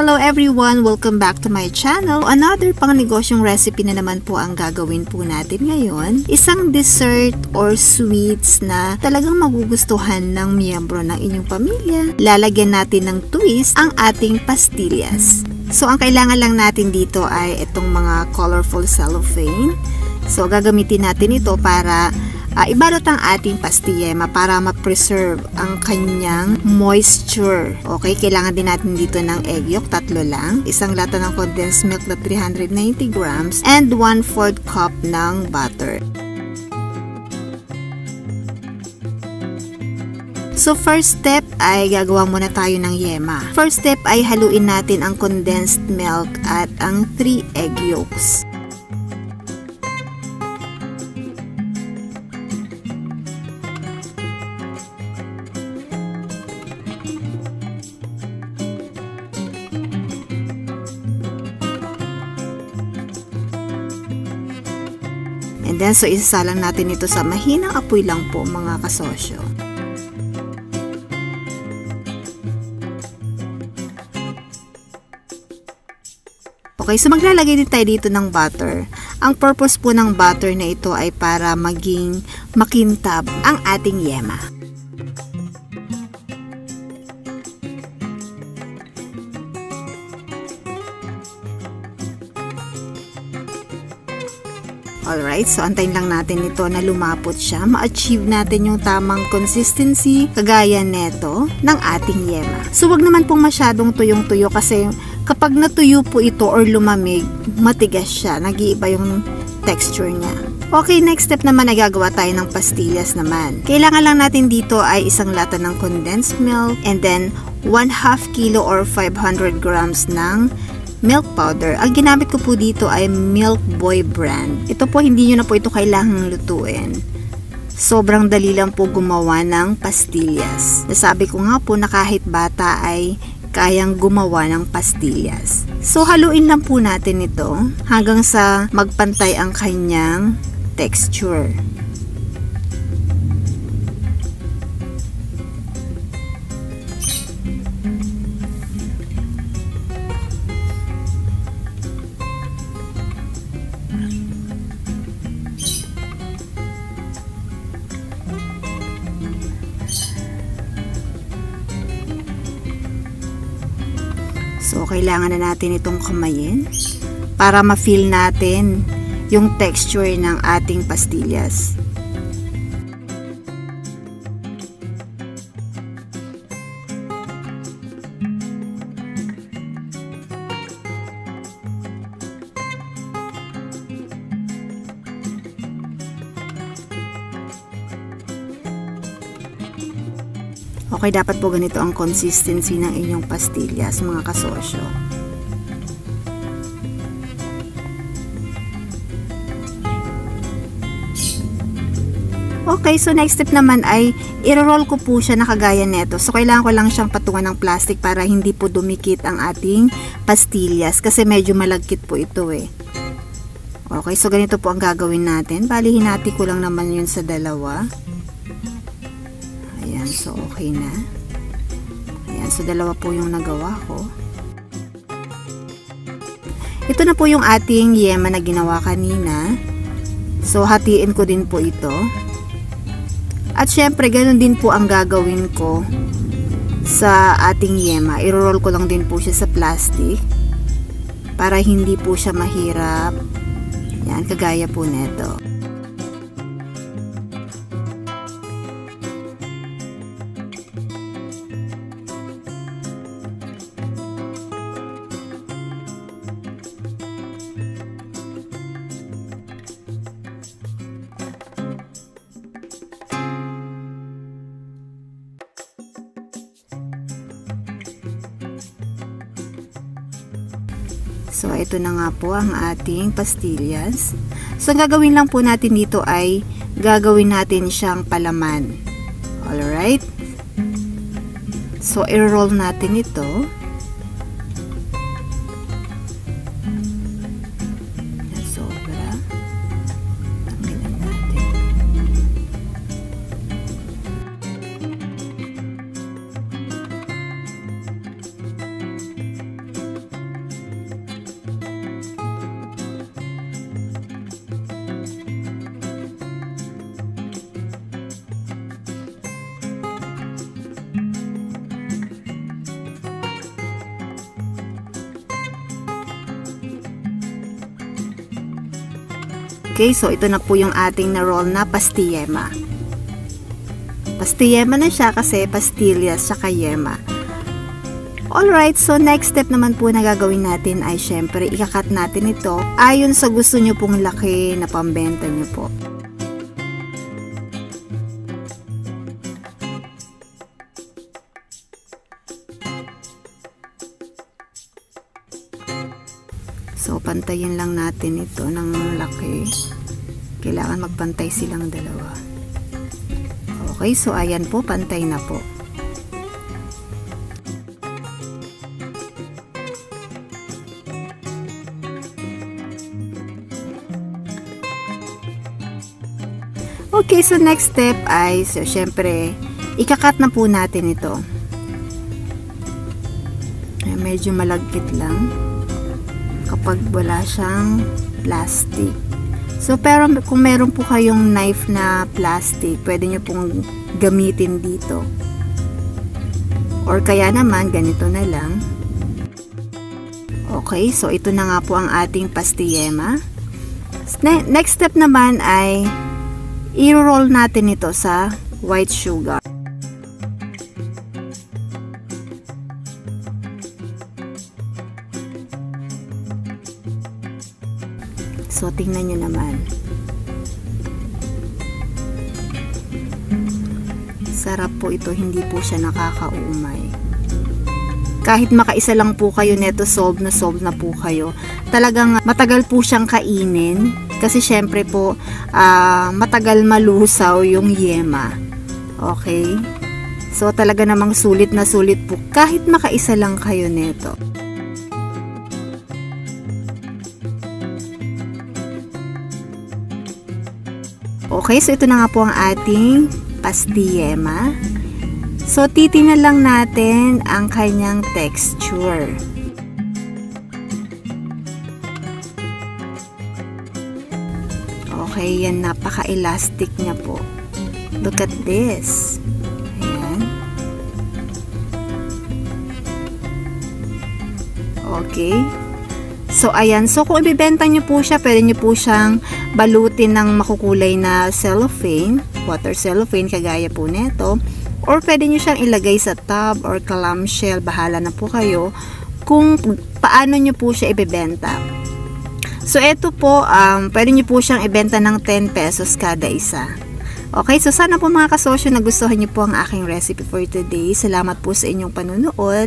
Hello everyone! Welcome back to my channel. Another pang negosyong recipe na naman po ang gagawin po natin ngayon. Isang dessert or sweets na talagang magugustuhan ng miyembro ng inyong pamilya. Lalagyan natin ng twist ang ating pastillas. So ang kailangan lang natin dito ay itong mga colorful cellophane. So gagamitin natin ito para ibalot ang ating pastilla para ma-preserve ang kanyang moisture. Okay, kailangan din natin dito ng egg yolk, 3 lang, isang lata ng condensed milk na 390 grams, and 1/4 cup ng butter. So first step ay gagawa muna tayo ng yema. First step ay haluin natin ang condensed milk at ang 3 egg yolks. And then, so isasalang natin ito sa mahinang apoy lang po mga kasosyo. Okay, so maglalagay din tayo dito ng butter. Ang purpose po ng butter na ito ay para maging makintab ang ating yema. Alright, so antayin lang natin ito na lumapot siya. Ma-achieve natin yung tamang consistency kagaya neto ng ating yema. So wag naman pong masyadong tuyong-tuyo kasi kapag natuyo po ito or lumamig, matigas siya. Nag-iiba yung texture niya. Okay, next step naman ay gagawa tayo ng pastillas naman. Kailangan lang natin dito ay isang lata ng condensed milk and then 1/2 kilo or 500 grams ng milk powder. Ang ginamit ko po dito ay Milk Boy brand. Ito po, hindi nyo na po ito kailangang lutuin. Sobrang dali lang po gumawa ng pastillas. Nasabi ko nga po na kahit bata ay kayang gumawa ng pastillas. So, haluin lang po natin ito hanggang sa magpantay ang kanyang texture. So, kailangan na natin itong kamayin para ma-feel natin yung texture ng ating pastillas. Okay, dapat po ganito ang consistency ng inyong pastillas, mga kasosyo. Okay, so next step naman ay i-roll ko po siya na kagaya neto. So, kailangan ko lang siyang patungan ng plastic para hindi po dumikit ang ating pastillas kasi medyo malagkit po ito eh. Okay, so ganito po ang gagawin natin. Bali, hinati ko lang naman yun sa dalawa. Ayan, so okay na. Ayan, so dalawa po yung nagawa ko. Ito na po yung ating yema na ginawa kanina. So, hatiin ko din po ito. At syempre, ganun din po ang gagawin ko sa ating yema. I-roll ko lang din po siya sa plastic para hindi po siya mahirap. Yan, kagaya po neto. So, ito na nga po ang ating pastillas. So, ang gagawin lang po natin dito ay gagawin natin siyang palaman. Alright? So, i-roll natin ito. Sobra. Tanggalin natin. Okay, so ito na po yung ating na-roll na pastiyema. Pastiyema na siya kasi pastillas saka yema. Alright, so next step naman po na gagawin natin ay syempre ikakat natin ito ayon sa gusto nyo pong laki na pambenta nyo po. So pantayin lang natin ito ng laki. Kailangan magpantay silang dalawa. Okay, so ayan po, pantay na po. Okay, so next step ay, so syempre, ikakat na po natin ito. Ay, medyo malagkit lang kapag wala siyang plastic. So, pero kung meron po kayong knife na plastic, pwede nyo pong gamitin dito. Or kaya naman, ganito na lang. Okay, so ito na nga po ang ating pastiyema. Next step naman ay i-roll natin ito sa white sugar. So, tingnan nyo naman. Sarap po ito, hindi po siya nakakaumay. Kahit makaisa lang po kayo neto, solve na po kayo. Talagang matagal po siyang kainin. Kasi syempre po, matagal malusaw yung yema. Okay? So, talaga namang sulit na sulit po. Kahit makaisa lang kayo neto. Okay, so ito na nga po ang ating pastiyema. So, titingnan lang natin ang kanyang texture. Okay, yan, napaka-elastic niya po. Look at this. Ayan. Okay. So, ayan. So, kung ibibenta nyo po siya, pwede nyo po siyang balutin ng makukulay na cellophane, water cellophane, kagaya po nito. Or, pwede nyo siyang ilagay sa tub or clamshell. Bahala na po kayo kung paano nyo po siya ibibenta. So, ito po, pwede nyo po siyang ibenta ng 10 pesos kada isa. Okay, so sana po mga kasosyo nagustuhan nyo po ang aking recipe for today. Salamat po sa inyong panunood.